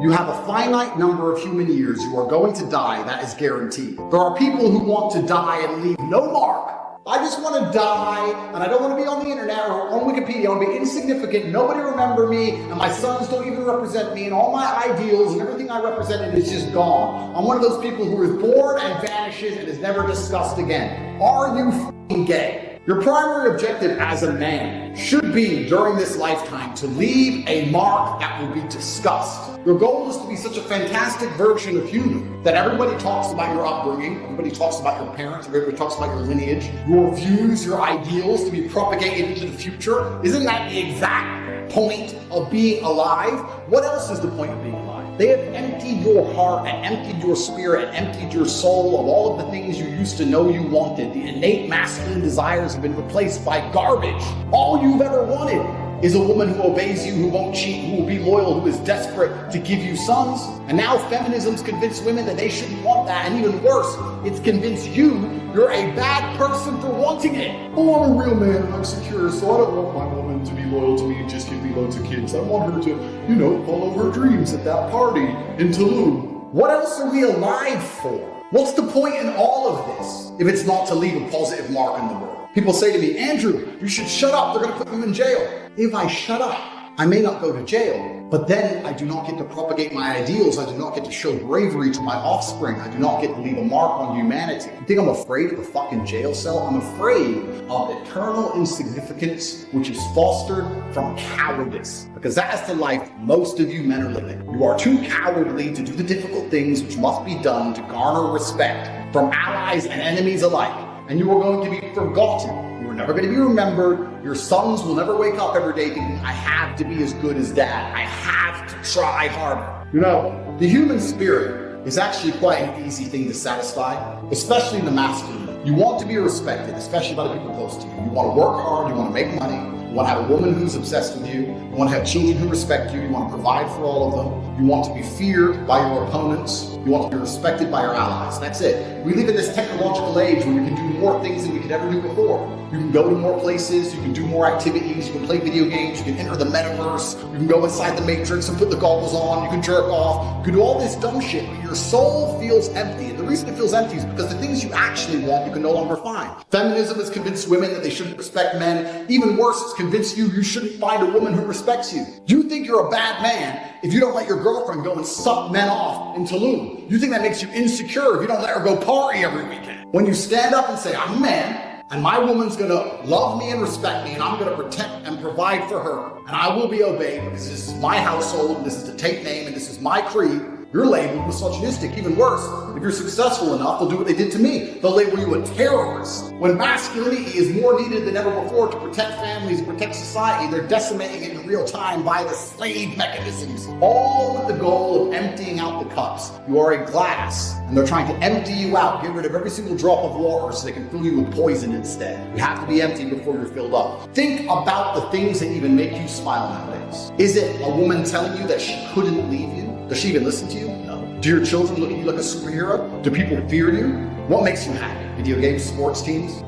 You have a finite number of human years. You are going to die. That is guaranteed. There are people who want to die and leave no mark. I just want to die, and I don't want to be on the internet or on Wikipedia. I want to be insignificant. Nobody remember me, and my sons don't even represent me, and all my ideals and everything I represented is just gone. I'm one of those people who is born and vanishes and is never discussed again. Are you f***ing gay? Your primary objective as a man should be, during this lifetime, to leave a mark that will be discussed. Your goal is to be such a fantastic version of human that everybody talks about your upbringing, everybody talks about your parents, everybody talks about your lineage, your views, your ideals to be propagated into the future. Isn't that the exact point of being alive? What else is the point of being alive? They have emptied your heart and emptied your spirit and emptied your soul of all of the things you used to know you wanted. The innate masculine desires have been replaced by garbage. All you've ever wanted is a woman who obeys you, who won't cheat, who will be loyal, who is desperate to give you sons. And now feminism's convinced women that they shouldn't want that. And even worse, it's convinced you're a bad person for wanting it. Oh, I'm a real man and I'm secure, so I don't want my woman to be loyal to me and just give me loads of kids. I want her to, follow her dreams at that party in Tulum. What else are we alive for? What's the point in all of this if it's not to leave a positive mark in the world? People say to me, Andrew, you should shut up. They're going to put you in jail. If I shut up, I may not go to jail, but then I do not get to propagate my ideals. I do not get to show bravery to my offspring. I do not get to leave a mark on humanity. You think I'm afraid of a fucking jail cell? I'm afraid of eternal insignificance, which is fostered from cowardice, because that is the life most of you men are living. You are too cowardly to do the difficult things which must be done to garner respect from allies and enemies alike, and you are going to be forgotten. You are never going to be remembered. Your sons will never wake up every day thinking, I have to be as good as dad. I have to try harder. The human spirit is actually quite an easy thing to satisfy, especially the masculine. You want to be respected, especially by the people close to you. You want to work hard, you want to make money, you want to have a woman who's obsessed with you want to have children who respect you, you want to provide for all of them, you want to be feared by your opponents, you want to be respected by your allies. That's it. We live in this technological age where we can do more things than we could ever do before. You can go to more places, you can do more activities, you can play video games, you can enter the metaverse, you can go inside the matrix and put the goggles on, you can jerk off, you can do all this dumb shit, but your soul feels empty. And the reason it feels empty is because the things you actually want, you can no longer find. Feminism has convinced women that they shouldn't respect men. Even worse, it's convinced you shouldn't find a woman who respects you. You think you're a bad man if you don't let your girlfriend go and suck men off in Tulum. You think that makes you insecure if you don't let her go party every weekend. When you stand up and say, I'm a man, and my woman's gonna love me and respect me, and I'm gonna protect and provide for her, and I will be obeyed because this is my household, and this is the Tate name, and this is my creed, you're labeled misogynistic. Even worse, if you're successful enough, they'll do what they did to me. They'll label you a terrorist. When masculinity is more needed than ever before to protect families and protect society, they're decimating it in real time by the slave mechanisms, all with the goal of emptying out the cups. You are a glass, and they're trying to empty you out, get rid of every single drop of water so they can fill you with poison instead. You have to be empty before you're filled up. Think about the things that even make you smile nowadays. Is it a woman telling you that she couldn't leave you? Does she even listen to you? No. Do your children look at you like a superhero? Do people fear you? What makes you happy? Video games, sports teams?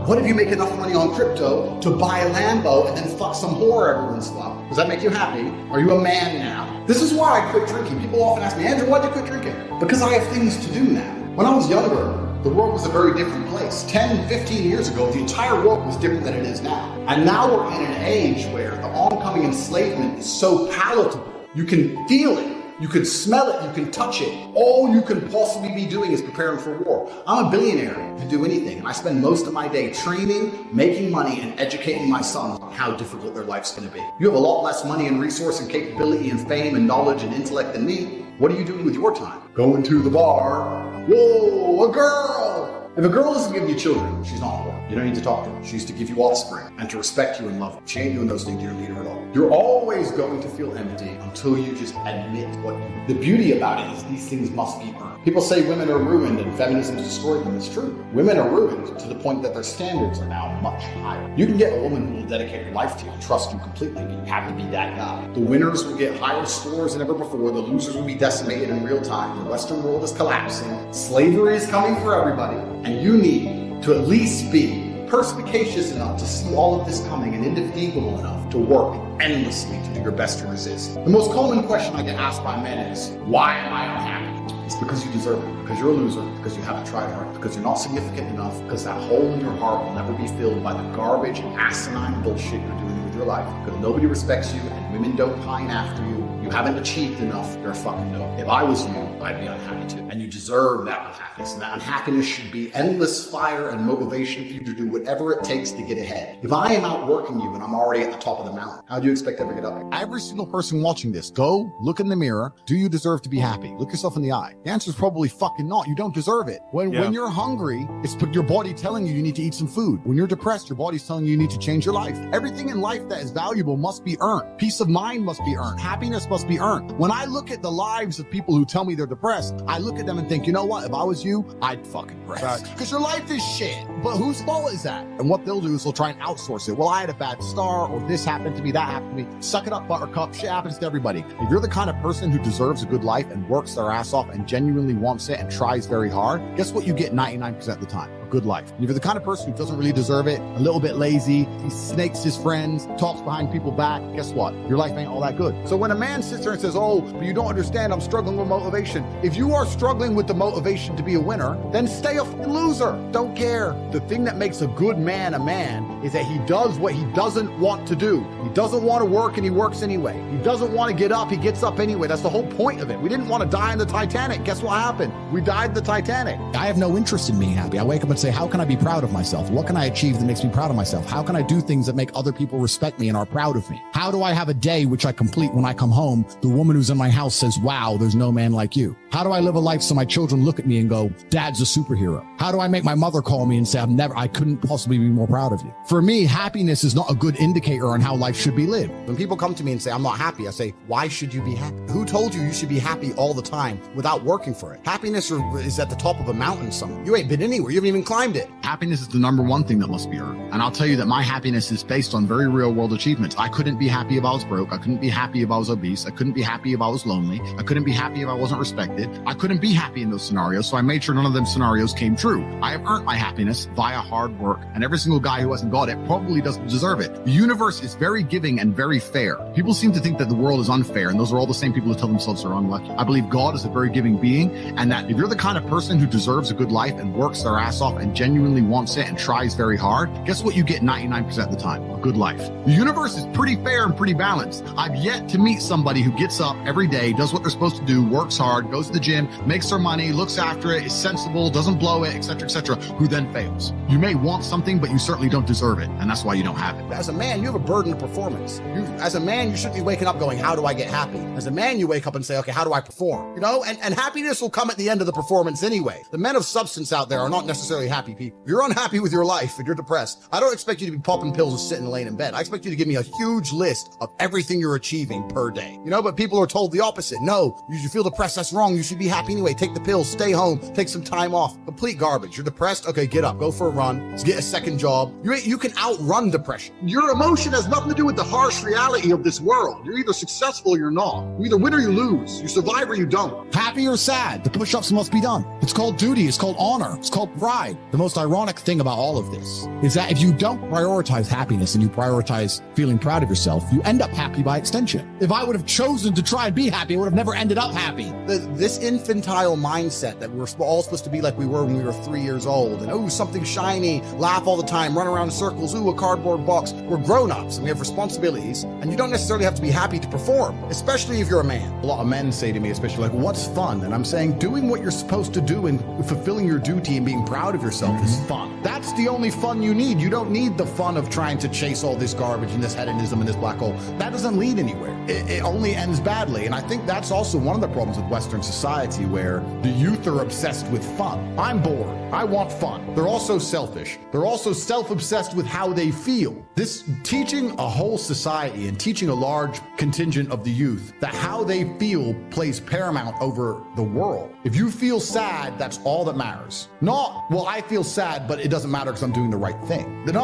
What if you make enough money on crypto to buy a Lambo and then fuck some whore every once in a while? Does that make you happy? Are you a man now? This is why I quit drinking. People often ask me, Andrew, why'd you quit drinking? Because I have things to do now. When I was younger, the world was a very different place. 10, 15 years ago, the entire world was different than it is now. And now we're in an age where the oncoming enslavement is so palatable. You can feel it. You can smell it, you can touch it. All you can possibly be doing is preparing for war. I'm a billionaire to do anything, and I spend most of my day training, making money, and educating my sons on how difficult their life's gonna be. You have a lot less money and resource and capability and fame and knowledge and intellect than me. What are you doing with your time? Going to the bar. Whoa, a girl! If a girl doesn't give you children, she's not a whore. You don't need to talk to her. She's to give you offspring and to respect you and love you. She ain't doing those things, you don't need her at all. You're always going to feel empty until you just admit what you do. The beauty about it is these things must be earned. People say women are ruined and feminism destroyed them. It's true. Women are ruined to the point that their standards are now much higher. You can get a woman who will dedicate her life to you and trust you completely, but you have to be that guy. The winners will get higher scores than ever before. The losers will be decimated in real time. The Western world is collapsing. Slavery is coming for everybody. And you need to at least be perspicacious enough to see all of this coming and indefatigable enough to work endlessly to do your best to resist. The most common question I get asked by men is, why am I unhappy? It's because you deserve it, because you're a loser, because you haven't tried hard, because you're not significant enough, because that hole in your heart will never be filled by the garbage and asinine bullshit you're doing with your life, because nobody respects you and women don't pine after you. You haven't achieved enough, you're a fucking dope. If I was you, I'd be unhappy too. And you deserve that unhappiness. And that unhappiness should be endless fire and motivation for you to do whatever it takes to get ahead. If I am outworking you and I'm already at the top of the mountain, how do you expect to ever get up? Every single person watching this, go look in the mirror. Do you deserve to be happy? Look yourself in the eye. The answer is probably fucking not. You don't deserve it. When you're hungry, it's your body telling you need to eat some food. When you're depressed, your body's telling you need to change your life. Everything in life that is valuable must be earned. Peace of mind must be earned. Happiness must be earned. When I look at the lives of people who tell me they're depressed, I look at them and think, you know what? If I was you, I'd fucking rest. Because your life is shit. But whose fault is that? And what they'll do is they'll try and outsource it. Well, I had a bad start, or this happened to me, that happened to me. Suck it up, buttercup. Shit happens to everybody. If you're the kind of person who deserves a good life and works their ass off and genuinely wants it and tries very hard, guess what you get 99% of the time? A good life. And if you're the kind of person who doesn't really deserve it, a little bit lazy, he snakes his friends, talks behind people's back, guess what? Your life ain't all that good. So when a man sits there and says, oh, but you don't understand, I'm struggling with motivation. If you are struggling with the motivation to be a winner, then stay a loser. Don't care. The thing that makes a good man a man is that he does what he doesn't want to do. He doesn't want to work and he works anyway. He doesn't want to get up, he gets up anyway. That's the whole point of it. We didn't want to die in the Titanic. Guess what happened? We died in the Titanic. I have no interest in being happy. I wake up and say, how can I be proud of myself? What can I achieve that makes me proud of myself? How can I do things that make other people respect me and are proud of me? How do I have a day which I complete when I come home? The woman who's in my house says, wow, there's no man like you. How do I live a life so my children look at me and go, Dad's a superhero? How do I make my mother call me and say, I couldn't possibly be more proud of you? For me, happiness is not a good indicator on how life should be lived. When people come to me and say, I'm not happy, I say, why should you be happy? Who told you should be happy all the time without working for it? Happiness is at the top of a mountain somewhere. You ain't been anywhere. You haven't even climbed it. Happiness is the number one thing that must be earned. And I'll tell you that my happiness is based on very real world achievements. I couldn't be happy if I was broke. I couldn't be happy if I was obese. I couldn't be happy if I was lonely. I couldn't be happy if I wasn't respected. I couldn't be happy in those scenarios. So I made sure none of them scenarios came true. I have earned my happiness via hard work. And every single guy who hasn't got it probably doesn't deserve it. The universe is very giving and very fair. People seem to think that the world is unfair. And those are all the same people who tell themselves they're unlucky. I believe God is a very giving being. And that if you're the kind of person who deserves a good life and works their ass off and genuinely wants it and tries very hard, guess what you get 99% of the time? A good life. The universe is pretty fair and pretty balanced. I've yet to meet somebody who gets up every day, does what they're supposed to do, works hard, goes to the gym, makes their money, looks after it, is sensible, doesn't blow it, etc., who then fails. You may want something, but you certainly don't deserve it. And that's why you don't have it. As a man, you have a burden of performance. As a man, you shouldn't be waking up going, how do I get happy? As a man, you wake up and say, okay, how do I perform? You know, and happiness will come at the end of the performance anyway. The men of substance out there are not necessarily happy people. If you're unhappy with your life and you're depressed, I don't expect you to be popping pills and sitting laying in bed. I expect you to give me a huge list of everything you're achieving per day. You know, but people are told the opposite. No, you feel depressed, that's wrong. You should be happy anyway. Take the pills, stay home, take some time off. Complete garbage. You're depressed? Okay, get up, go for a run, get a second job. You can outrun depression. Your emotion has nothing to do with the harsh reality of this world. You're either successful or you're not. You either win or you lose. You survive or you don't. Happy or sad, the push-ups must be done. It's called duty, it's called honor, it's called pride. The most ironic thing about all of this is that if you don't prioritize happiness and you prioritize feeling proud of yourself, you end up happy by extension. If I would have chosen to try and be happy, I would have never ended up happy. This infantile mindset that we're all supposed to be like we were when we were 3 years old, and something shiny, laugh all the time, run around in circles, a cardboard box. We're grown-ups and we have responsibilities, and you don't necessarily have to be happy to perform, especially if you're a man. A lot of men say to me, especially like, what's fun? And I'm saying doing what you're supposed to do and fulfilling your duty and being proud of yourself is fun. That's the only fun you need. You don't need the fun of trying to chase all this garbage and this hedonism and this black hole. That doesn't lead anywhere. It only ends badly. And I think that's also one of the problems with Western society, where the youth are obsessed with fun. I'm bored. I want fun. They're also selfish. They're also self-obsessed with how they feel. This teaching a whole society and teaching a large contingent of the youth that how they feel plays paramount over the world. If you feel sad, that's all that matters. Not, well, I feel sad, but it doesn't matter because I'm doing the right thing. No.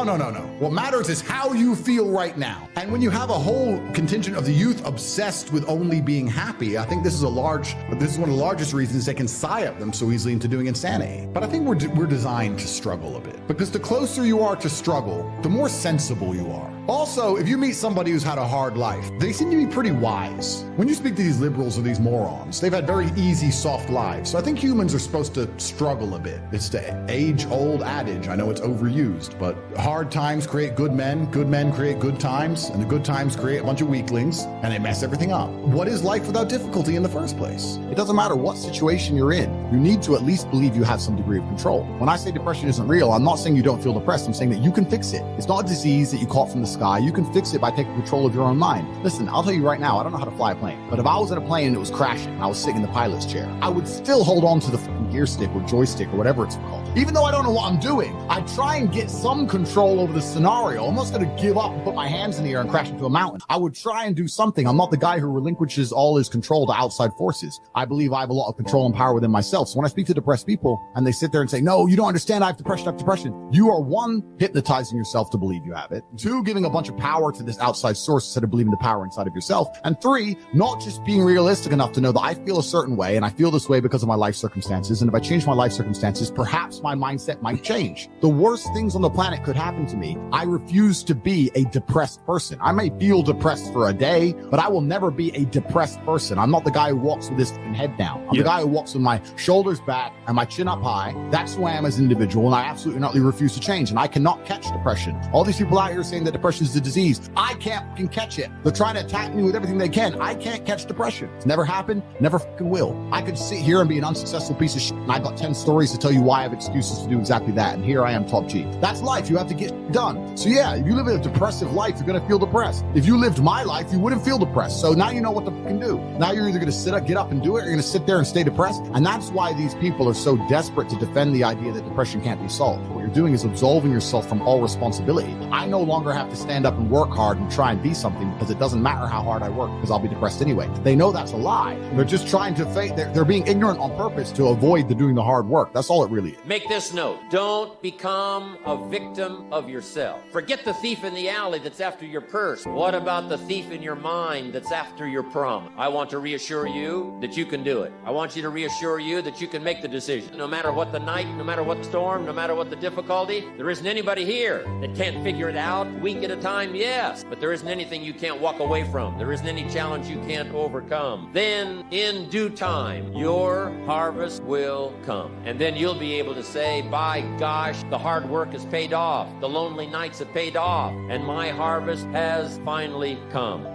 What matters is how you feel right now. And when you have a whole contingent of the youth obsessed with only being happy, I think this is one of the largest reasons they can psyop them so easily into doing insanity. But I think we're we're designed to struggle a bit, because the closer you are to struggle, the more sensible you are. Also, if you meet somebody who's had a hard life, they seem to be pretty wise. When you speak to these liberals or these morons, they've had very easy, soft lives. So I think humans are supposed to struggle a bit. It's the age-old adage. I know it's overused, but hard times create good men create good times, and the good times create a bunch of weaklings, and they mess everything up. What is life without difficulty in the first place? It doesn't matter what situation you're in. You need to at least believe you have some degree of control. When I say depression isn't real, I'm not saying you don't feel depressed. I'm saying that you can fix it. It's not a disease that you caught from the sky. You can fix it by taking control of your own mind. Listen, I'll tell you right now, I don't know how to fly a plane, but if I was in a plane and it was crashing and I was sitting in the pilot's chair, I would still hold on to the fucking gear stick or joystick or whatever it's called. Even though I don't know what I'm doing, I try and get some control over the scenario. I'm not going to give up and put my hands in the air and crash into a mountain. I would try and do something. I'm not the guy who relinquishes all his control to outside forces. I believe I have a lot of control and power within myself. So when I speak to depressed people and they sit there and say, no, you don't understand, I have depression, you are one, hypnotizing yourself to believe you have it. Two, giving a bunch of power to this outside source instead of believing the power inside of yourself. And three, not just being realistic enough to know that I feel a certain way and I feel this way because of my life circumstances. And if I change my life circumstances, perhaps my mindset might change. The worst things on the planet could happen to me. I refuse to be a depressed person. I may feel depressed for a day, but I will never be a depressed person. I'm not the guy who walks with his head down. I'm the guy who walks with my shoulders back and my chin up high. That's who I am as an individual, and I absolutely not refuse to change. And I cannot catch depression. All these people out here saying that depression is a disease, I can catch it. They're trying to attack me with everything they can. I can't catch depression. It's never happened, never fucking will. I could sit here and be an unsuccessful piece of shit, and I got 10 stories to tell you why I have excuses to do exactly that. And here I am, top G. That's life. You have to get done. So yeah, if you live a depressive life, you're going to feel depressed. If you lived my life, you wouldn't feel depressed. So now you know what to fucking do. Now you're either going to get up and do it, or you're going to sit there and stay depressed. And that's why these people are so desperate to defend the idea that depression can't be solved. What you're doing is absolving yourself from all responsibility. I no longer have to stand up and work hard and try and be something because it doesn't matter how hard I work because I'll be depressed anyway. They know that's a lie. They're just trying to fake. They're being ignorant on purpose to avoid doing the hard work. That's all it really is. Make this note. Don't become a victim of yourself. Forget the thief in the alley that's after your purse. What about the thief in your mind that's after your promise? I want to reassure you that you can do it. I want you to reassure you that you can make the decision. No matter what the night, no matter what the storm, no matter what the difficulty, there isn't anybody here that can't figure it out. Week at a time, yes, but there isn't anything you can't walk away from. There isn't any challenge you can't overcome. Then, in due time, your harvest will come. And then you'll be able to say, by gosh, the hard work has paid off. The lonely nights have paid off. And my harvest has finally come.